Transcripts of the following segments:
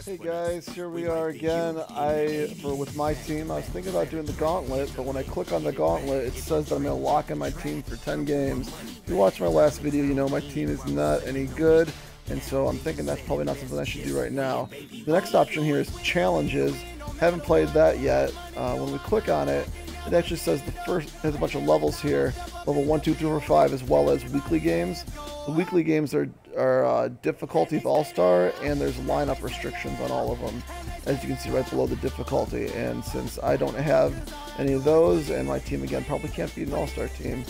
Hey guys, here we are again. With my team, I was thinking about doing the gauntlet, but when I click on the gauntlet, it says that I'm going to lock in my team for 10 games. If you watched my last video, you know my team is not any good, and so I'm thinking that's probably not something I should do right now. The next option here is challenges. Haven't played that yet. When we click on it, it actually says there's a bunch of levels here, level 1, 2, 3, 4, 5, as well as weekly games. The weekly games are difficulty of All-Star, and there's lineup restrictions on all of them, as you can see right below the difficulty. And since I don't have any of those, and my team again probably can't beat an All-Star team,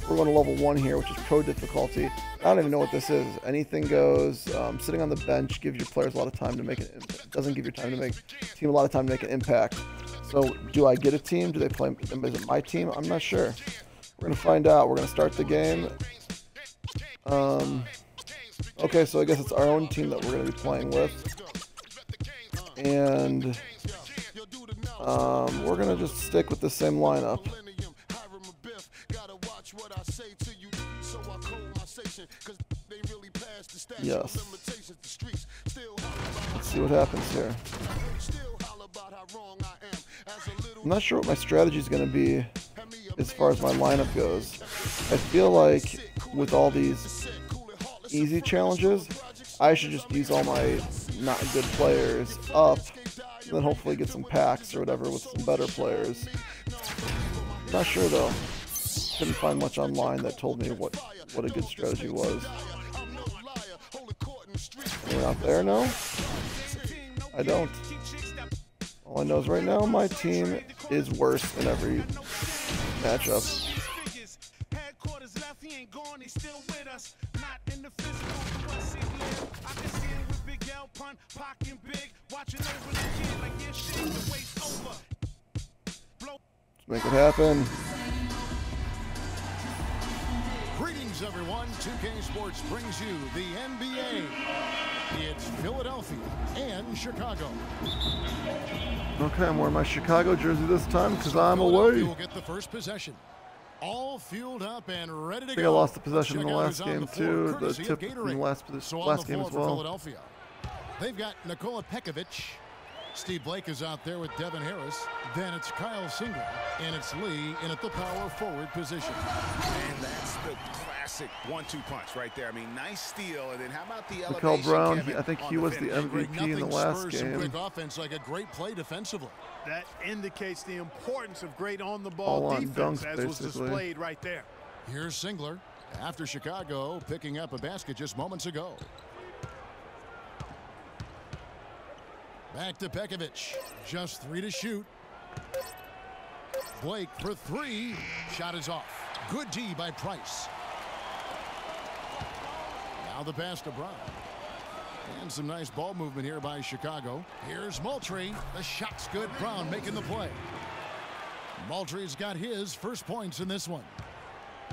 we're going to level 1 here, which is pro difficulty. I don't even know what this is. Anything goes. Sitting on the bench gives your players a lot of time to make it. Doesn't give your team a lot of time to make an impact. So do I get a team? Do they play? Is it my team? I'm not sure. We're going to find out. We're going to start the game. Okay, so I guess it's our own team that we're going to be playing with. And we're going to just stick with the same lineup. Yes. Let's see what happens here. I'm not sure what my strategy is going to be as far as my lineup goes. I feel like with all these easy challenges, I should just use all my not good players up, and then hopefully get some packs or whatever with some better players. Not sure though. Couldn't find much online that told me what a good strategy was. Anyone out there know? I don't. All I know is right now my team is worse in every matchup. Let's make it happen. Greetings, everyone. 2K Sports brings you the NBA. It's Philadelphia and Chicago. Okay, I'm wearing my Chicago jersey this time because I'm away. Will get the first possession. All fueled up and ready to go. I think I lost the possession in the last game too. The tip in the last game as well. Philadelphia. They've got Nikola Pekovic. Steve Blake is out there with Devin Harris. Then it's Kyle Singler. And it's Lee in at the power forward position. And that's the classic 1-2 punch right there. I mean, nice steal. And then how about the elevation? Mikal Brown, Kevin, I think he was the MVP in the last game. Quick offense, like a great play defensively. That indicates the importance of great All on-the-ball on defense, dunks, as was basically. displayed right there. Here's Singler after Chicago picking up a basket just moments ago. Back to Pekovic. Just 3 to shoot. Blake for 3. Shot is off. Good D by Price. Now the pass to Brown. And some nice ball movement here by Chicago. Here's Moultrie. The shot's good. Brown making the play. Moultrie's got his first points in this one.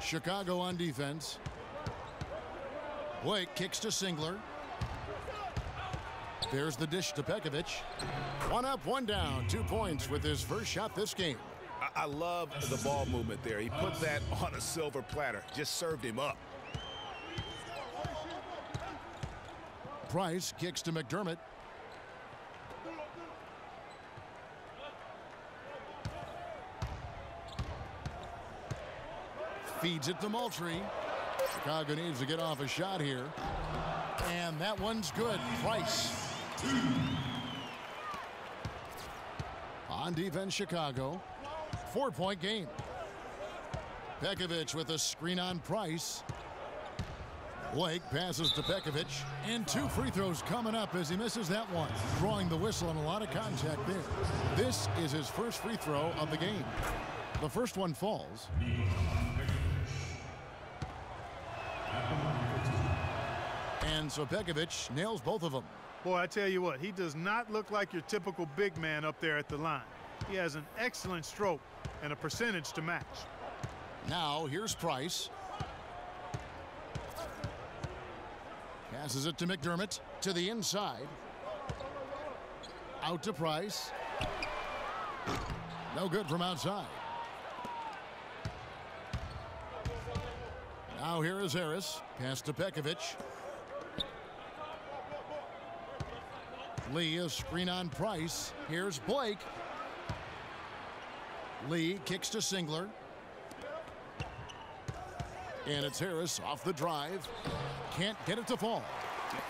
Chicago on defense. Blake kicks to Singler. There's the dish to Pekovic. 1 up, 1 down. 2 points with his first shot this game. I love the ball movement there. He put that on a silver platter. Just served him up. Price kicks to McDermott. Feeds it to Moultrie. Chicago needs to get off a shot here. And that one's good. Price. On defense, Chicago. 4-point game. Pekovic with a screen on Price. Blake passes to Pekovic. And 2 free throws coming up as he misses that one. Drawing the whistle and a lot of contact there. This is his first free throw of the game. The first one falls. And so Pekovic nails both of them. Boy, I tell you what, he does not look like your typical big man up there at the line. He has an excellent stroke and a percentage to match. Now here's Price. Passes it to McDermott to the inside. Out to Price. No good from outside. Now here is Harris. Pass to Pekovic. Lee, a screen on Price. Here's Blake. Lee kicks to Singler. And it's Harris off the drive. Can't get it to fall.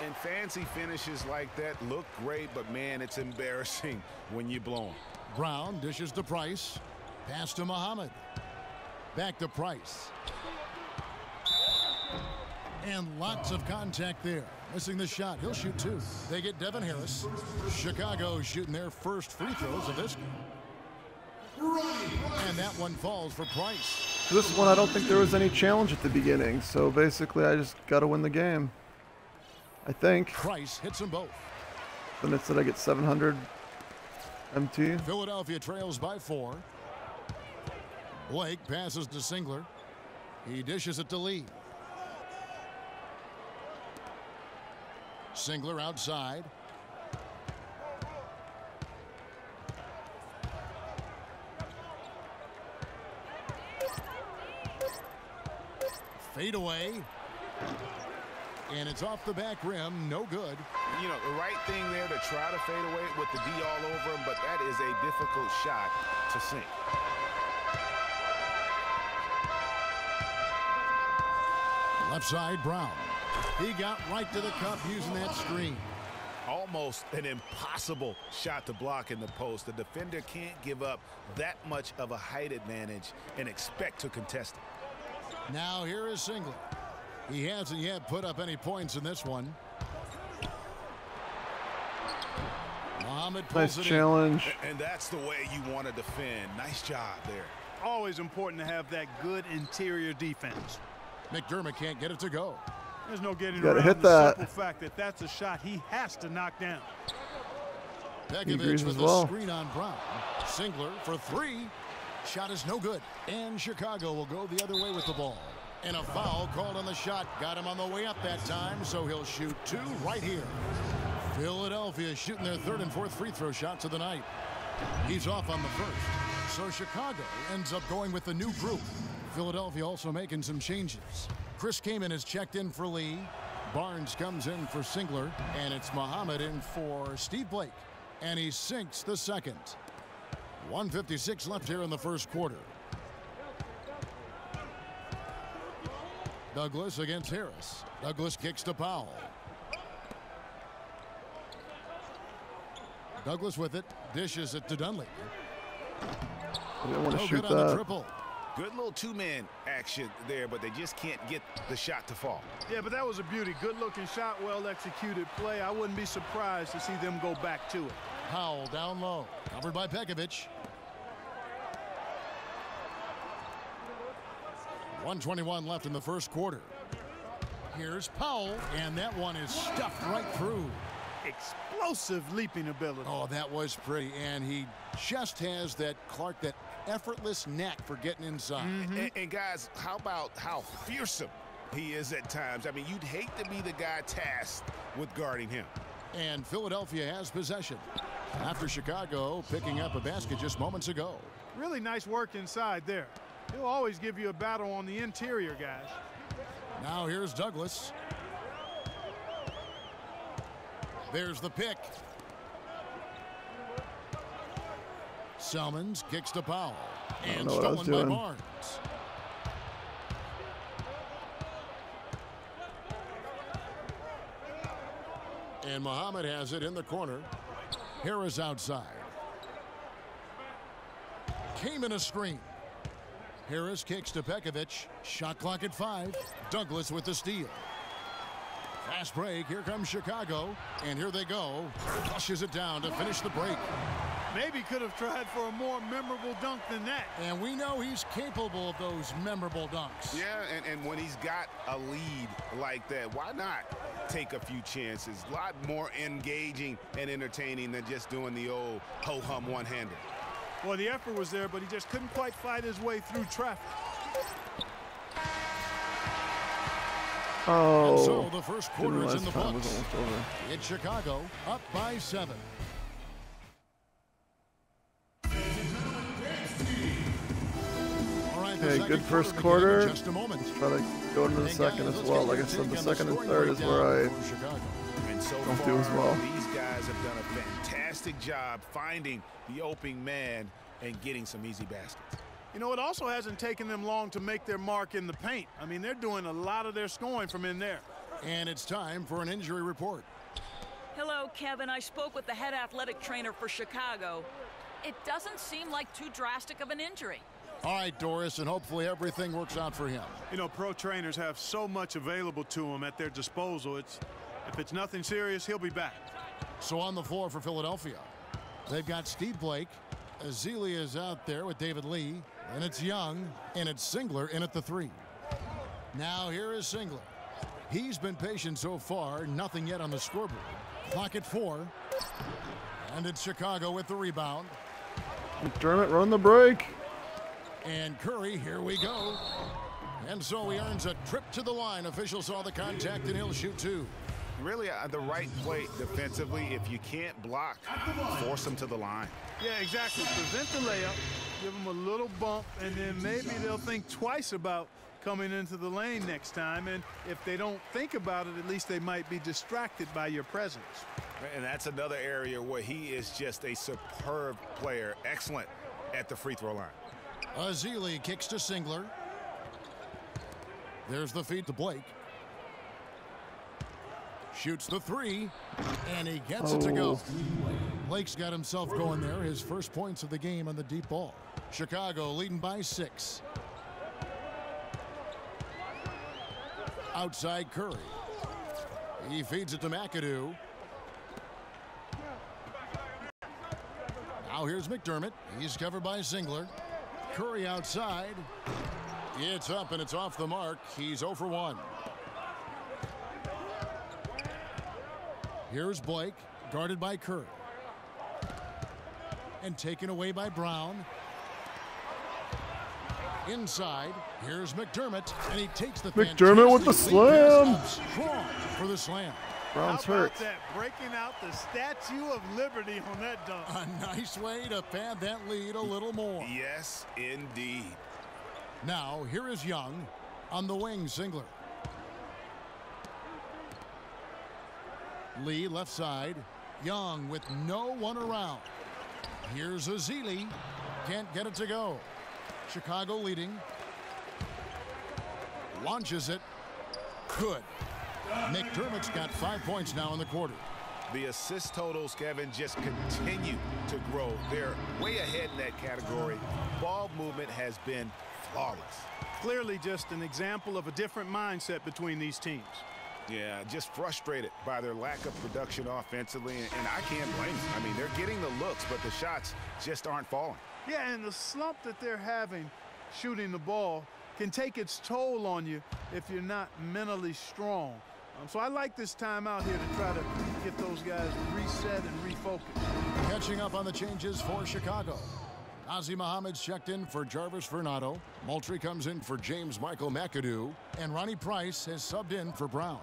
And fancy finishes like that look great, but man, it's embarrassing when you blow them. Brown dishes to Price. Pass to Muhammad. Back to Price. And lots of contact there. Missing the shot. He'll shoot two. They get Devin Harris. Chicago shooting their first free throws of this game. And that one falls for Price. This one, I don't think there was any challenge at the beginning. So basically, I just got to win the game. I think. Price hits them both. Then it said I get 700 MT. Philadelphia trails by 4. Blake passes to Singler. He dishes it to Lee. Singler outside. Fade away. And it's off the back rim. No good. You know, the right thing there to try to fade away with the D all over him, but that is a difficult shot to sink. Left side, Brown. He got right to the cup using that screen. Almost an impossible shot to block in the post. The defender can't give up that much of a height advantage and expect to contest it. Now here is Singler. He hasn't yet put up any points in this one. Muhammad pulls Nice it challenge. And that's the way you want to defend. Nice job there. Always important to have that good interior defense. McDermott can't get it to go. There's no getting Gotta around hit the that. simple fact that that's a shot he has to knock down. Pekovic with a screen on Brown. Singler for 3. Shot is no good. And Chicago will go the other way with the ball. And a foul called on the shot. Got him on the way up that time, so he'll shoot 2 right here. Philadelphia shooting their 3rd and 4th free throw shots of the night. He's off on the 1st. So Chicago ends up going with the new group. Philadelphia also making some changes. Chris Kaman is checked in for Lee. Barnes comes in for Singler. And it's Muhammad in for Steve Blake. And he sinks the second. 1:56 left here in the first quarter. Douglas against Harris. Douglas kicks to Powell. Douglas with it. Dishes it to Dunley. I didn't want to shoot good on the that. triple. Good little two-man action there, but they just can't get the shot to fall. Yeah, but that was a beauty. Good-looking shot, well-executed play. I wouldn't be surprised to see them go back to it. Powell down low. Covered by Pekovic. 1:21 left in the first quarter. Here's Powell, and that one is stuffed right through. Explosive leaping ability. Oh, that was pretty, and he just has that effortless knack for getting inside. And guys, how about how fearsome he is at times? I mean, you'd hate to be the guy tasked with guarding him. And Philadelphia has possession after Chicago picking up a basket just moments ago. Really nice work inside there. He'll always give you a battle on the interior, guys. Now here's Douglas. There's the pick. Selmans kicks to Powell. And stolen by Barnes. And Muhammad has it in the corner. Harris outside. Kaman a screen. Harris kicks to Pekovic. Shot clock at 5. Douglas with the steal. Fast break. Here comes Chicago. And here they go. Flushes it down to finish the break. Maybe could have tried for a more memorable dunk than that. And we know he's capable of those memorable dunks. Yeah, and when he's got a lead like that, why not take a few chances? A lot more engaging and entertaining than just doing the old ho-hum one-hander. Well, the effort was there, but he just couldn't quite fight his way through traffic. Oh. And so the first quarter is in the time books. was almost over. It's Chicago up by 7. Okay, good first quarter. Just a moment. Try to go into the second as well. Like I said, the second and third is where I And so don't far, do as well. these guys have done a fantastic job finding the open man and getting some easy baskets. You know, it also hasn't taken them long to make their mark in the paint. I mean, they're doing a lot of their scoring from in there. And it's time for an injury report. Hello, Kevin. I spoke with the head athletic trainer for Chicago. It doesn't seem like too drastic of an injury. All right, Doris, and hopefully everything works out for him. You know, pro trainers have so much available to them at their disposal. If it's nothing serious, he'll be back. So on the floor for Philadelphia, they've got Steve Blake. Ezeli is out there with David Lee. And it's Young, and it's Singler in at the 3. Now here is Singler. He's been patient so far, nothing yet on the scoreboard. Clock at 4. And it's Chicago with the rebound. McDermott, run the break. And Curry, here we go. And so he earns a trip to the line. Official saw the contact, and he'll shoot 2. Really the right play defensively. If you can't block, force them to the line. Yeah, exactly. Prevent the layup, give them a little bump, and then maybe they'll think twice about coming into the lane next time. And if they don't think about it, at least they might be distracted by your presence. And that's another area where he is just a superb player. Excellent at the free throw line. Ezeli kicks to Singler. There's the feed to Blake. Shoots the 3, and he gets it to go. Blake's got himself going there. His first points of the game on the deep ball. Chicago leading by 6. Outside Curry. He feeds it to McAdoo. Now here's McDermott. He's covered by Singler. Curry outside. It's up and it's off the mark. He's 0 for 1. Here's Blake, guarded by Curry. And taken away by Brown. Inside, here's McDermott, and he takes the McDermott with the slam. Strong for the slam. Brown's How about hurt. that? Breaking out the Statue of Liberty on that dunk. A nice way to pad that lead a little more. Yes, indeed. Now, here is Young on the wing, Singler. Lee left side. Young with no one around. Here's Ezeli. Can't get it to go. Chicago leading. Launches it. Good. McDermott's got 5 points now in the quarter. The assist totals, Kevin, just continue to grow. They're way ahead in that category. Ball movement has been flawless. Clearly just an example of a different mindset between these teams. Yeah, just frustrated by their lack of production offensively, and I can't blame them. I mean, they're getting the looks, but the shots just aren't falling. Yeah, and the slump that they're having shooting the ball can take its toll on you if you're not mentally strong. So I like this timeout here to try to get those guys reset and refocused. Catching up on the changes for Chicago. Ozzie Muhammad's checked in for Jarvis Fernando. Moultrie comes in for James Michael McAdoo. And Ronnie Price has subbed in for Brown.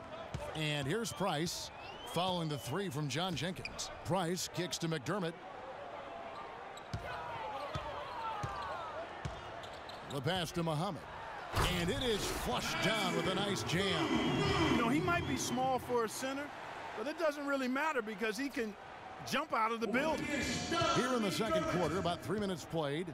And here's Price following the 3 from John Jenkins. Price kicks to McDermott. The pass to Muhammad. And it is flushed down with a nice jam. You know, he might be small for a center, but it doesn't really matter because he can jump out of the building. Here in the second quarter, about 3 minutes played.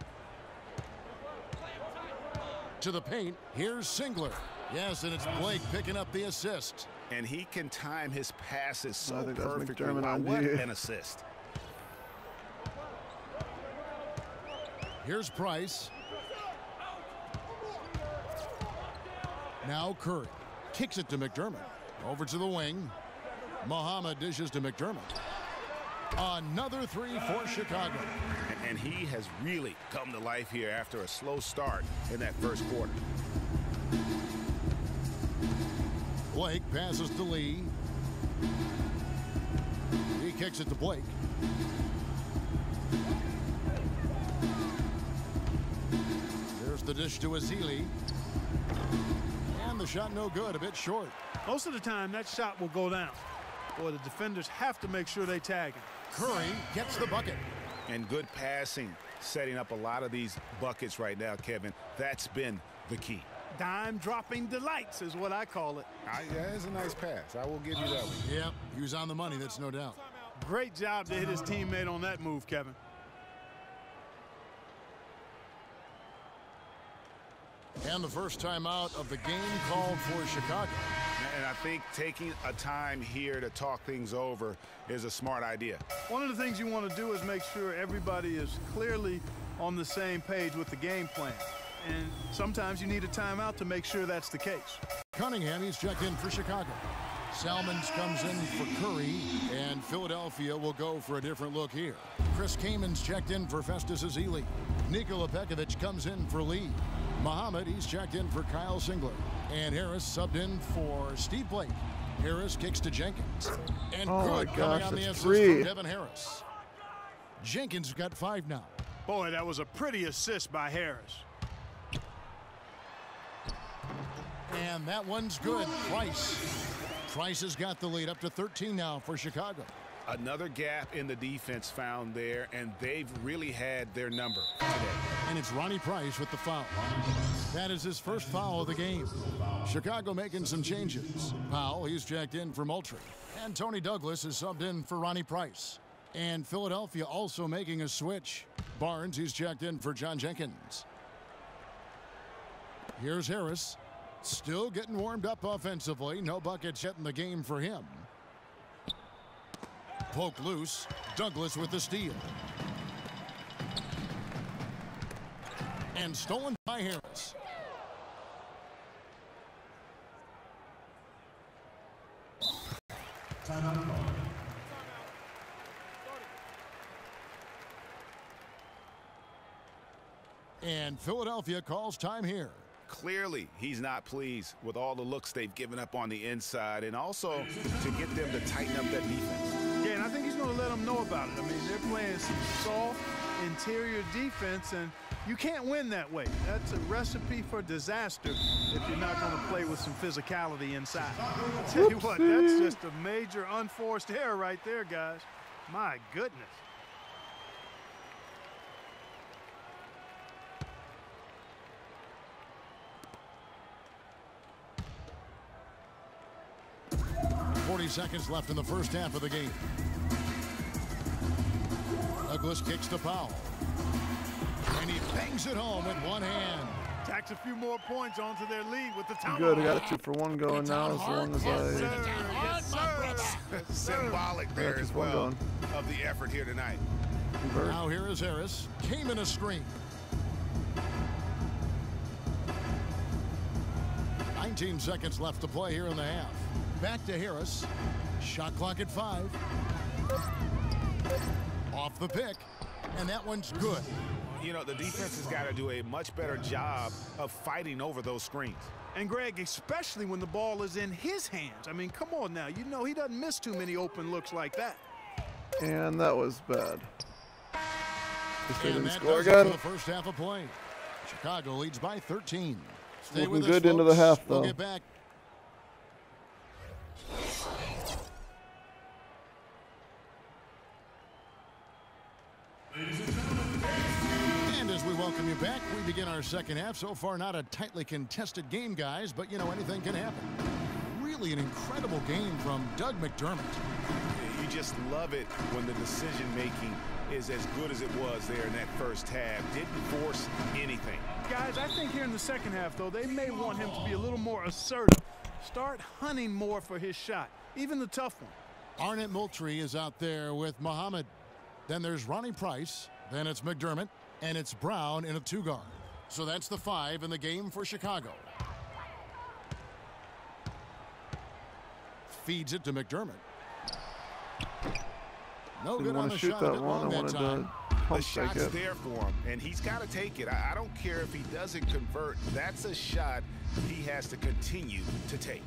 To the paint, here's Singler. Yes, and it's Blake picking up the assist. And he can time his passes so I think that's perfectly. McDermott Wow, on what D. an assist. Here's Price. Now Curry kicks it to McDermott. Over to the wing. Muhammad dishes to McDermott. Another 3 for Chicago. And he has really come to life here after a slow start in that first quarter. Blake passes to Lee. He kicks it to Blake. There's the dish to Ezeli. And the shot no good, a bit short. Most of the time, that shot will go down. Boy, the defenders have to make sure they tag him. Curry gets the bucket. And good passing, setting up a lot of these buckets right now, Kevin. That's been the key. Dime dropping delights is what I call it. Yeah, it's a nice pass. I will give you that one. Yep, he was on the money, that's no doubt. Great job to hit his teammate on that move, Kevin. And the first timeout of the game called for Chicago. And I think taking a time here to talk things over is a smart idea. One of the things you want to do is make sure everybody is clearly on the same page with the game plan. And sometimes you need a timeout to make sure that's the case. Cunningham, he's checked in for Chicago. Salmons comes in for Curry, and Philadelphia will go for a different look here. Chris Kamen's checked in for Festus Ezeli. Nikola Pekovic comes in for Lee. Muhammad, he's checked in for Kyle Singler. And Harris subbed in for Steve Blake. Harris kicks to Jenkins. And oh good coming on the assist from Devin Harris. Jenkins got 5 now. Boy, that was a pretty assist by Harris. And that one's good. Price has got the lead up to 13 now for Chicago. Another gap in the defense found there, and they've really had their number today. And it's Ronnie Price with the foul. That is his first foul of the game. Chicago making some changes. Powell, he's checked in for Moultrie. And Tony Douglas is subbed in for Ronnie Price. And Philadelphia also making a switch. Barnes, he's checked in for John Jenkins. Here's Harris. Still getting warmed up offensively. No buckets yet in the game for him. Poke loose. Douglas with the steal. And stolen by Harris. And Philadelphia calls time here. Clearly, he's not pleased with all the looks they've given up on the inside, and also to get them to tighten up that defense. Yeah, and I think he's going to let them know about it. I mean, they're playing some soft interior defense, and you can't win that way. That's a recipe for disaster if you're not going to play with some physicality inside. I'll tell you what, that's just a major unforced error right there, guys. My goodness. Seconds left in the first half of the game. Douglas kicks to Powell. And he bangs it home with one hand. Tacks a few more points onto their lead with the time. Good, I got a 2-for-1 going now as long as Symbolic there as well of the effort here tonight. Now here is Harris. Came in a screen. 19 seconds left to play here in the half. Back to Harris. Shot clock at 5. Off the pick. And that one's good. You know, the defense has got to do a much better job of fighting over those screens. And Greg, especially when the ball is in his hands. I mean, come on now. You know he doesn't miss too many open looks like that. And that was bad. They didn't that score does it again. for the first half of play. Chicago leads by 13. Stay Looking with us, good into the folks. half, We'll though. get back. And as we welcome you back, we begin our second half. So far, not a tightly contested game, guys, but, you know, anything can happen. Really an incredible game from Doug McDermott. You just love it when the decision-making is as good as it was there in that first half. Didn't force anything. Guys, I think here in the second half, though, they may want him to be a little more assertive. Start hunting more for his shot, even the tough one. Arnett Moultrie is out there with Muhammad. Then there's Ronnie Price. Then it's McDermott. And it's Brown in a 2-guard. So that's the 5 in the game for Chicago. Feeds it to McDermott. No Didn't good on want the to shoot shot. that one. I wanted to The pump fake shot's it. there for him, and he's got to take it. I don't care if he doesn't convert. That's a shot he has to continue to take.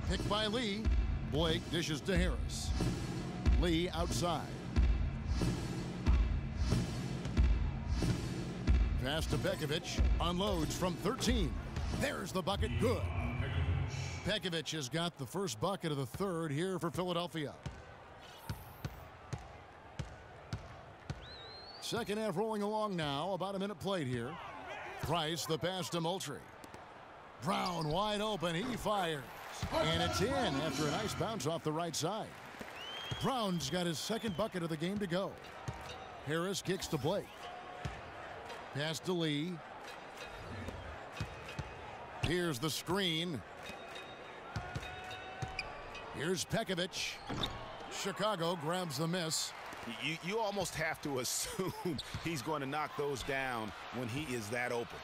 Picked by Lee. Blake dishes to Harris. Lee outside. Pass to Pekovic. Unloads from 13. There's the bucket. Good. Pekovic has got the first bucket of the third here for Philadelphia. Second half rolling along now. About a minute played here. Price, the pass to Moultrie. Brown wide open. He fires. And it's in after a nice bounce off the right side. Brown's got his second bucket of the game to go. Harris kicks to Blake. Pass to Lee. Here's the screen. Here's Pekovic. Chicago grabs the miss. You almost have to assume he's going to knock those down when he is that open.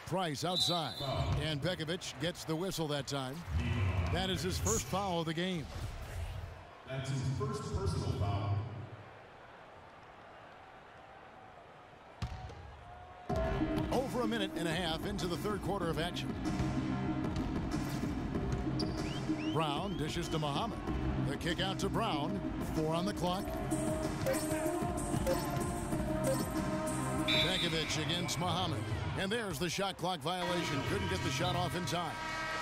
Price outside. And Pekovic gets the whistle that time. That is his first foul of the game. That's his first personal foul. Over a minute and a half into the third quarter of action. Brown dishes to Muhammad. The kick out to Brown. 4 on the clock. Pekovic against Muhammad. And there's the shot clock violation. Couldn't get the shot off in time.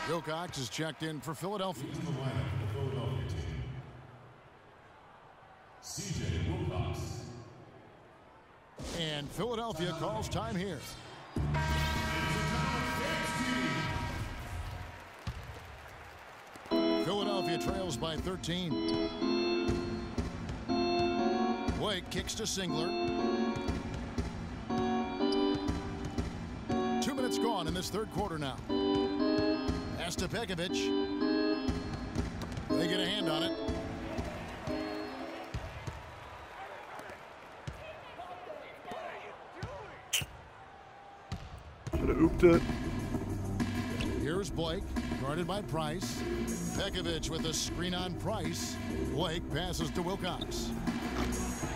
Wilcox is checked in for Philadelphia. In the lineup for the Philadelphia team, C.J. Wilcox. And Philadelphia calls time here. Philadelphia trails by 13. Blake kicks to Singler. 2 minutes gone in this third quarter now. Pass to Pekovic. They get a hand on it. Should have ooped it. Here's Blake, guarded by Price. Pekovic with a screen on Price. Blake passes to Wilcox.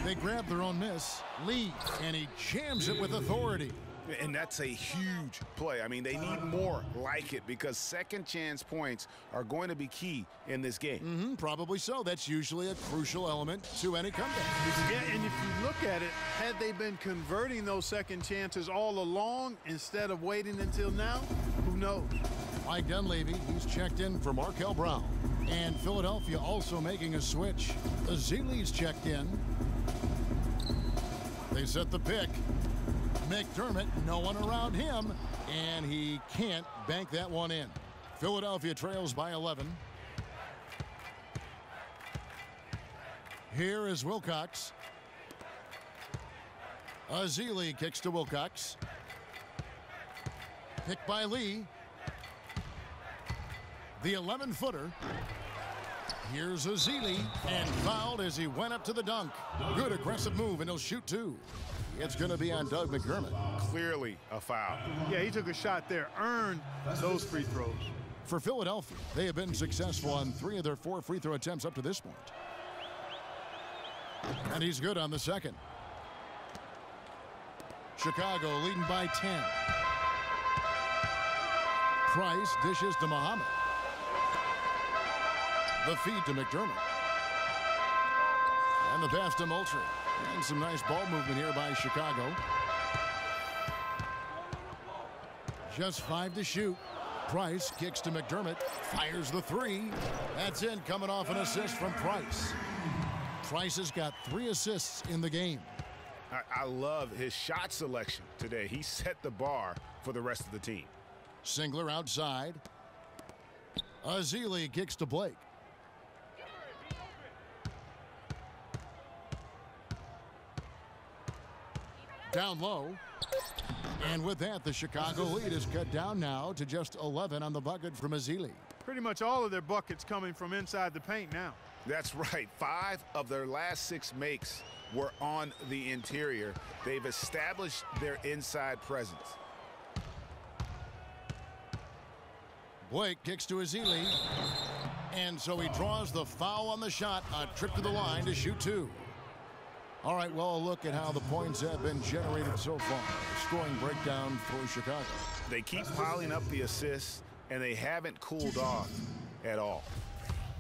They grab their own miss. Lee, and he jams it with authority. And that's a huge play. I mean, they need more like it because second chance points are going to be key in this game. Probably so. That's usually a crucial element to any comeback. Yeah, and if you look at it, had they been converting those second chances all along instead of waiting until now, who knows? Mike Dunleavy, he's checked in for Markel Brown. And Philadelphia also making a switch. Azili's checked in. They set the pick. McDermott, no one around him, and he can't bank that one in. Philadelphia trails by 11. Here is Wilcox. Azili kicks to Wilcox. Picked by Lee. The 11-footer. Here's Azili, and fouled as he went up to the dunk. Good aggressive move, and he'll shoot 2. It's going to be on Doug McDermott. Clearly a foul. Yeah, he took a shot there, earned those free throws. For Philadelphia, they have been successful on 3 of their 4 free throw attempts up to this point. And he's good on the second. Chicago leading by 10. Price dishes to Muhammad. The feed to McDermott. And the pass to Moultrie. And some nice ball movement here by Chicago. Just 5 to shoot. Price kicks to McDermott. Fires the 3. That's in, coming off an assist from Price. Price has got 3 assists in the game. I love his shot selection today. He set the bar for the rest of the team. Singler outside. Azili kicks to Blake. Down low. And with that, the Chicago lead is cut down now to just 11 on the bucket from Azili. Pretty much all of their buckets coming from inside the paint now. That's right. 5 of their last 6 makes were on the interior. They've established their inside presence. Blake kicks to Azili. And so he draws the foul on the shot. A trip to the line to shoot 2. All right, well, a look at how the points have been generated so far. Scoring breakdown for Chicago. They keep piling up the assists, and they haven't cooled off at all.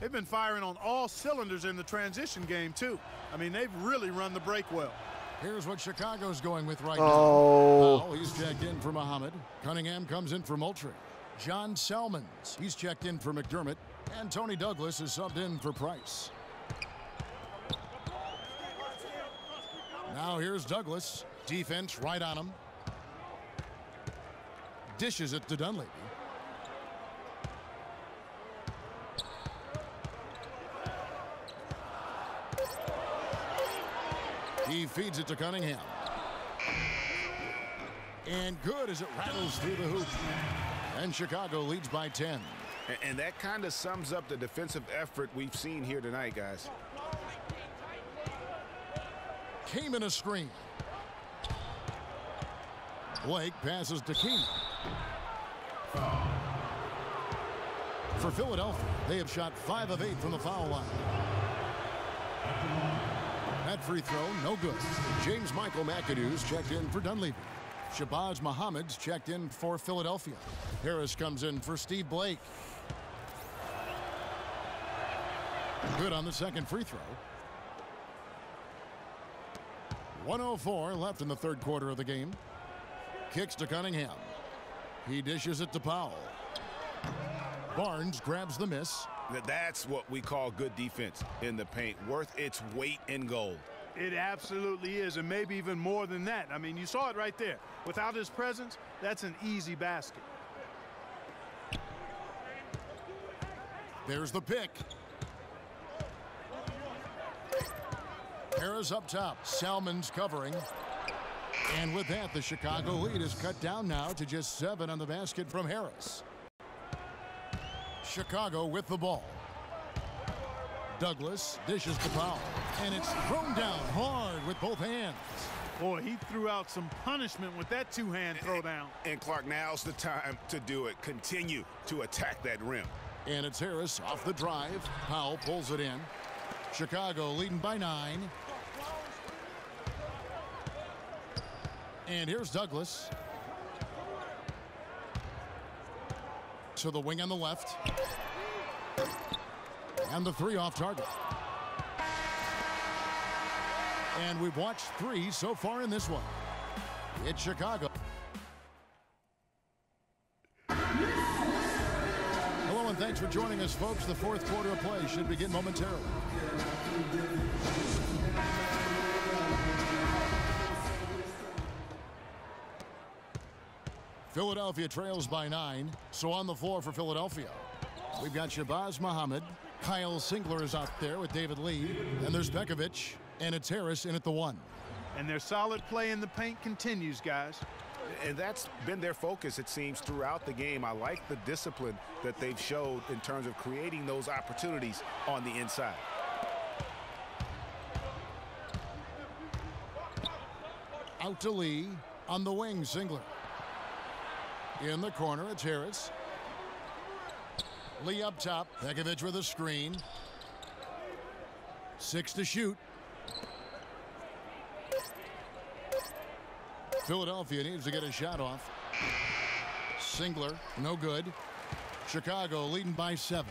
They've been firing on all cylinders in the transition game, too. I mean, they've really run the break well. Here's what Chicago's going with right Oh. now. He's checked in for Muhammad. Cunningham comes in for Moultrie. John Selmans, he's checked in for McDermott. And Tony Douglas is subbed in for Price. Now here's Douglas. Defense right on him. Dishes it to Dunleavy. He feeds it to Cunningham. And good as it rattles through the hoop. And Chicago leads by 10. And that kind of sums up the defensive effort we've seen here tonight, guys. Came in a screen. Blake passes to King. For Philadelphia, they have shot 5 of 8 from the foul line. That free throw, no good. James Michael McAdoo's checked in for Dunleavy. Shabazz Muhammad's checked in for Philadelphia. Harris comes in for Steve Blake. Good on the second free throw. 1:04 left in the third quarter of the game. Kicks to Cunningham. He dishes it to Powell. Barnes grabs the miss. That's what we call good defense in the paint. Worth its weight in gold. It absolutely is, and maybe even more than that. I mean, you saw it right there. Without his presence, that's an easy basket. There's the pick. Harris up top. Salmon's covering. And with that, the Chicago lead is cut down now to just 7 on the basket from Harris. Chicago with the ball. Douglas dishes to Powell. And it's thrown down hard with both hands. Boy, he threw out some punishment with that two-hand throwdown. And Clark, now's the time to do it. Continue to attack that rim. And it's Harris off the drive. Powell pulls it in. Chicago leading by 9. And here's Douglas. To the wing on the left. And the three off target. And we've watched 3 so far in this one. It's Chicago. Hello and thanks for joining us, folks. The fourth quarter of play should begin momentarily. Philadelphia trails by 9. So on the floor for Philadelphia, we've got Shabazz Muhammad. Kyle Singler is out there with David Lee. And there's Bekovic. And it's Harris in at the 1. And their solid play in the paint continues, guys. And that's been their focus, it seems, throughout the game. I like the discipline that they've showed in terms of creating those opportunities on the inside. Out to Lee. On the wing, Singler. In the corner, it's Harris. Lee up top. Bekovic with a screen. 6 to shoot. Philadelphia needs to get a shot off. Singler, no good. Chicago leading by 7.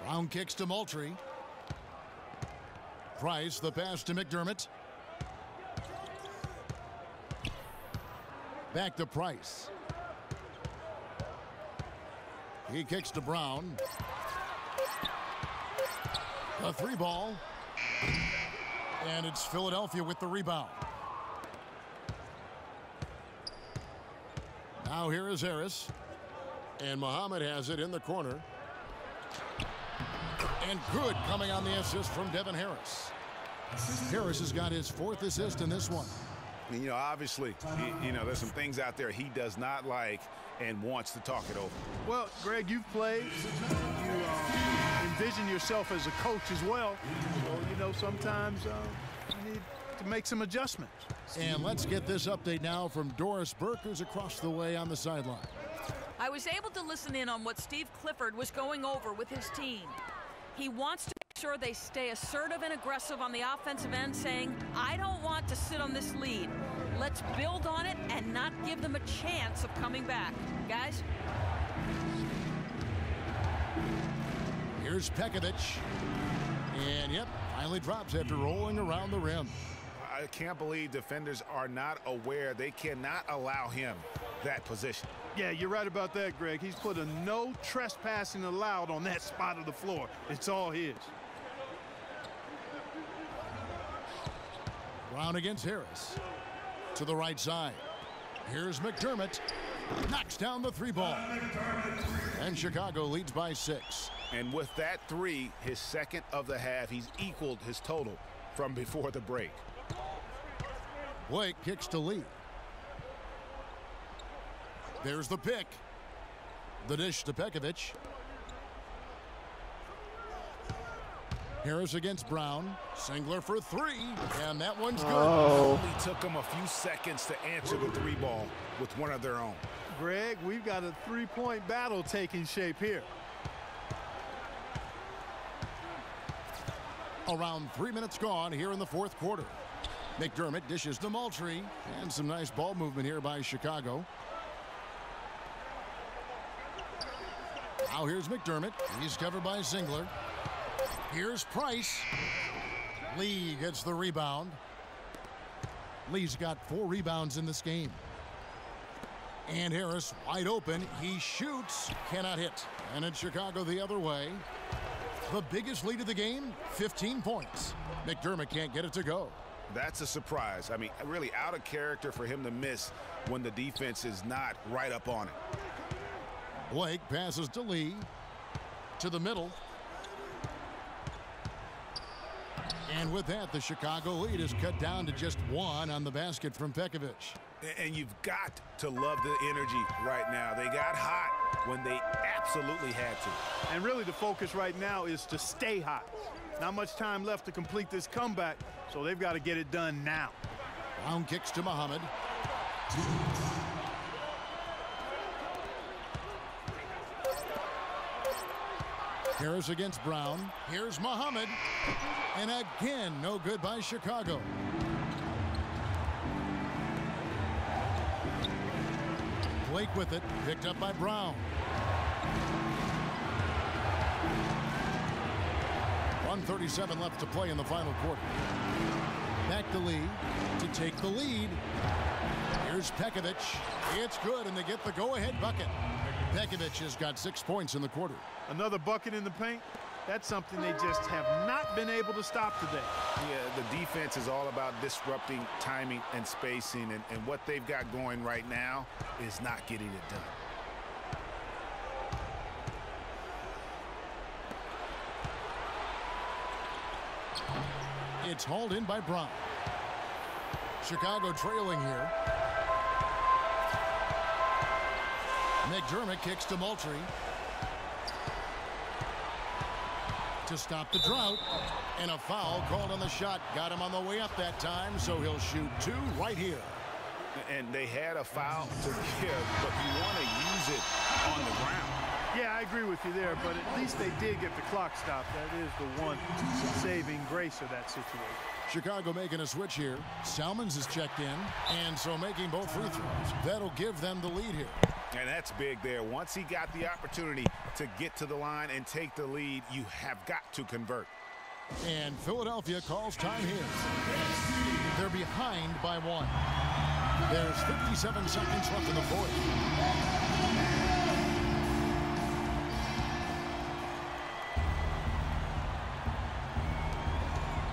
Brown kicks to Moultrie. Price, the pass to McDermott. Back to Price. He kicks to Brown. A 3 ball. And it's Philadelphia with the rebound. Now here is Harris. And Muhammad has it in the corner. And good coming on the assist from Devin Harris. Harris has got his 4th assist in this one. And, you know, obviously, there's some things out there he does not like and wants to talk it over. Well, Greg, you've played. You envision yourself as a coach as well. So, sometimes you need to make some adjustments. And let's get this update now from Doris Burke, who's across the way on the sideline. I was able to listen in on what Steve Clifford was going over with his team. He wants to make sure they stay assertive and aggressive on the offensive end, saying, I don't want to sit on this lead. Let's build on it and not give them a chance of coming back. Guys? Here's Bekovic. And, yep, finally drops after rolling around the rim. I can't believe defenders are not aware. They cannot allow him that position. Yeah, you're right about that, Greg. He's put a no trespassing allowed on that spot of the floor. It's all his. Brown against Harris. To the right side. Here's McDermott. Knocks down the 3 ball. And Chicago leads by 6. And with that 3, his second of the half, he's equaled his total from before the break. Blake kicks to Lee. There's the pick. The dish to Pekovic. Harris against Brown. Singler for three, and that one's good. Oh. Only took them a few seconds to answer the three ball with one of their own. Greg, we've got a three-point battle taking shape here. Around 3 minutes gone here in the fourth quarter. McDermott dishes to Moultrie, and some nice ball movement here by Chicago. Now here's McDermott. He's covered by Singler. Here's Price. Lee gets the rebound. Lee's got 4 rebounds in this game. And Harris wide open. He shoots, cannot hit. And it's Chicago the other way. The biggest lead of the game, 15 points. McDermott can't get it to go. That's a surprise. I mean, really out of character for him to miss when the defense is not right up on it. Blake passes to Lee. To the middle. And with that, the Chicago lead is cut down to just 1 on the basket from Pekovic. And you've got to love the energy right now. They got hot when they absolutely had to. And really the focus right now is to stay hot. Not much time left to complete this comeback, so they've got to get it done now. Brown kicks to Muhammad. Harris against Brown. Here's Muhammad. And again, no good by Chicago. Blake with it, picked up by Brown. 1:37 left to play in the final quarter. Back to Lee to take the lead. Here's Pekovic. It's good, and they get the go-ahead bucket. Pekovic has got 6 points in the quarter. Another bucket in the paint. That's something they just have not been able to stop today. Yeah, the defense is all about disrupting timing and spacing, and what they've got going right now is not getting it done. It's hauled in by Brown. Chicago trailing here. McDermott kicks to Moultrie. To stop the drought, and a foul called on the shot. Got him on the way up that time, so he'll shoot 2 right here. And they had a foul to give, but you want to use it on the ground. Yeah, I agree with you there, but at least they did get the clock stopped. That is the one saving grace of that situation. Chicago making a switch here. Salmons is checked in, and so making both free throws. That'll give them the lead here. And that's big there. Once he got the opportunity to get to the line and take the lead, you have got to convert. And Philadelphia calls time here. They're behind by 1. There's 57 seconds left in the fourth.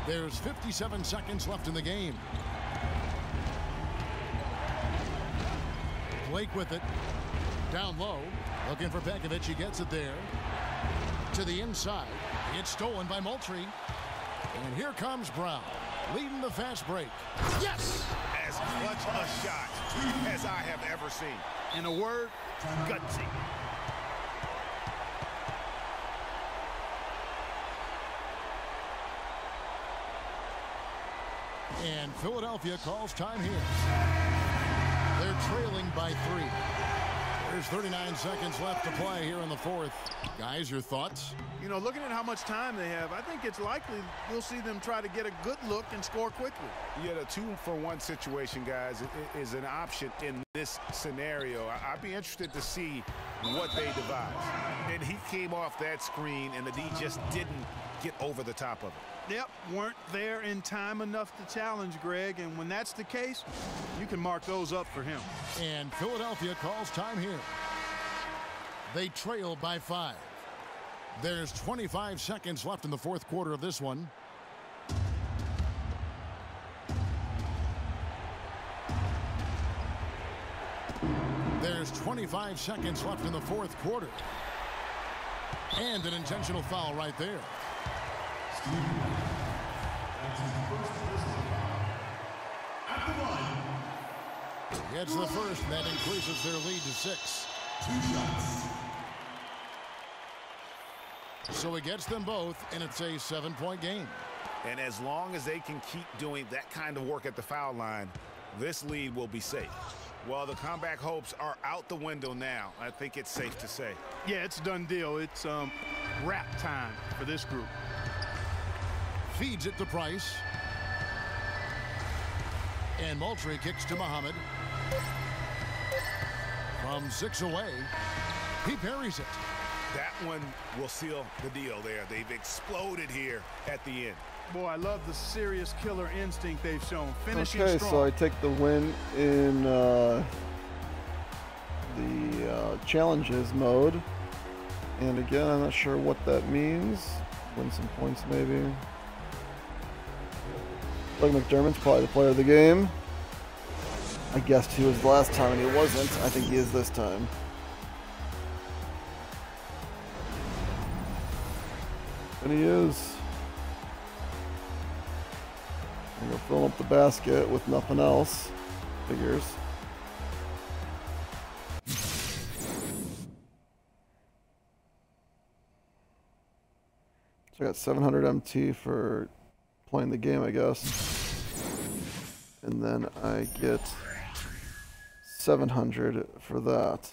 There's 57 seconds left in the game. Blake with it. Down low. Looking for Pekovic. He gets it there. To the inside. It's stolen by Moultrie. And here comes Brown. Leading the fast break. Yes! As clutch a shot as I have ever seen. In a word, gutsy. And Philadelphia calls time here. They're trailing by 3. There's 39 seconds left to play here in the fourth. Guys, your thoughts? You know, looking at how much time they have, I think it's likely we'll see them try to get a good look and score quickly. Yeah, the 2-for-1 situation, guys, is an option in this scenario. I'd be interested to see what they devise. And he came off that screen, and the D just didn't get over the top of it. Yep, weren't there in time enough to challenge Greg, and when that's the case, you can mark those up for him. And Philadelphia calls time here. They trail by 5. There's 25 seconds left in the fourth quarter of this one. There's 25 seconds left in the fourth quarter. And an intentional foul right there. Gets the first, and that increases their lead to 6. 2 shots. So he gets them both, and it's a 7-point game. And as long as they can keep doing that kind of work at the foul line, this lead will be safe. Well, the comeback hopes are out the window now. I think it's safe to say. Yeah, it's a done deal. It's wrap time for this group. Feeds it to Price. And Moultrie kicks to Muhammad. From 6 away, he parries it. That one will seal the deal there. They've exploded here at the end. Boy, I love the serious killer instinct they've shown. Finishing Okay, strong. so I take the win in the challenges mode. And again, I'm not sure what that means. Win some points, maybe. Doug McDermott's probably the player of the game. I guessed he was the last time, and he wasn't. I think he is this time. And he is. And we're filling up the basket with nothing else. Figures. So I got 700 MT for playing the game, I guess. And then I get 700 for that.